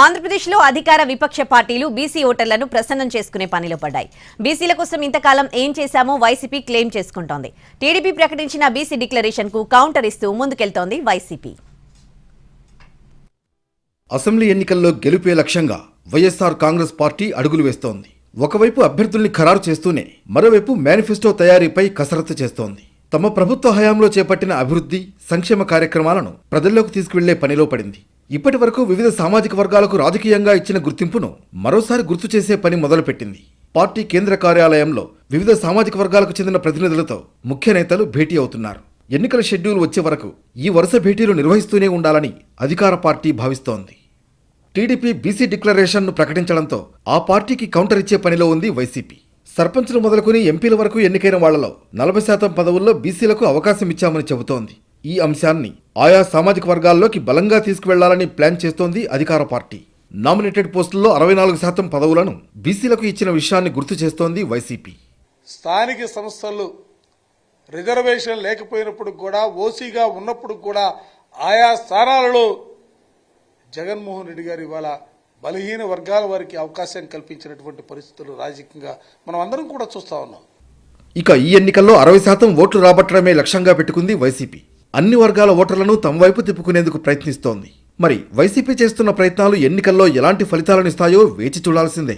ఆంధ్రప్రదేశ్లో అధికార విపక్ష పార్టీలు బీసీ ఓటర్లను ప్రసన్నం చేసుకునే పనిలో పడ్డాయి. బీసీల కోసం ఇంతకాలం ఏం చేశామో వైసీపీ క్లెయిమ్ చేసుకుంటోంది. టీడీపీ ప్రకటించిన బీసీ డిక్లరేషన్ కు కౌంటర్ ఇస్తూ ముందుకెళ్తోంది వైసీపీ. అసెంబ్లీ ఎన్నికల్లో గెలుపే లక్ష్యంగా వైఎస్ఆర్ కాంగ్రెస్ పార్టీ అడుగులు వేస్తోంది. ఒకవైపు అభ్యర్థుల్ని ఖరారు చేస్తూనే మరోవైపు మేనిఫెస్టో తయారీపై కసరత్తు చేస్తోంది. తమ ప్రభుత్వ హయాంలో చేపట్టిన అభివృద్ధి సంక్షేమ కార్యక్రమాలను ప్రజల్లోకి తీసుకువెళ్లే పనిలో పడింది. ఇప్పటి వరకు వివిధ సామాజిక వర్గాలకు రాజకీయంగా ఇచ్చిన గుర్తింపును మరోసారి గుర్తు చేసే పని మొదలుపెట్టింది. పార్టీ కేంద్ర కార్యాలయంలో వివిధ సామాజిక వర్గాలకు చెందిన ప్రతినిధులతో ముఖ్య నేతలు భేటీ అవుతున్నారు. ఎన్నికల షెడ్యూల్ వచ్చే వరకు ఈ వరుస భేటీలు నిర్వహిస్తూనే ఉండాలని అధికార పార్టీ భావిస్తోంది. టీడీపీ బీసీ డిక్లరేషన్ను ప్రకటించడంతో ఆ పార్టీకి కౌంటర్ ఇచ్చే పనిలో ఉంది వైసీపీ. సర్పంచ్లు మొదలుకుని ఎంపీల వరకు ఎన్నికైన వాళ్లలో 40% పదవుల్లో బీసీలకు అవకాశం ఇచ్చామని చెబుతోంది. ఈ అంశాన్ని ఆయా సామాజిక వర్గాల్లోకి బలంగా తీసుకువెళ్లాలని ప్లాన్ చేస్తోంది అధికార పార్టీ. నామినేటెడ్ పోస్టుల్లో 64% పదవులను బీసీలకు ఇచ్చిన విషయాన్ని గుర్తు చేస్తోంది వైసీపీ. స్థానిక సంస్థలు రిజర్వేషన్ లేకపోయినప్పుడు కూడా, ఓసీగా ఉన్నప్పుడు కూడా ఆయా స్థానాలలో జగన్మోహన్ రెడ్డి గారు ఇవాళ బలహీన వర్గాల వారికి అవకాశం కల్పించినటువంటి పరిస్థితులు రాజకీయంగా మనం అందరం కూడా చూస్తా ఉన్నాం. ఇక ఈ ఎన్నికల్లో 60% ఓట్లు రాబట్టడమే లక్ష్యంగా పెట్టుకుంది వైసీపీ. అన్ని వర్గాల ఓటర్లను తమ వైపు తిప్పుకునేందుకు ప్రయత్నిస్తోంది. మరి వైసీపీ చేస్తున్న ప్రయత్నాలు ఎన్నికల్లో ఎలాంటి ఫలితాలను ఇస్తాయో వేచి చూడాల్సిందే.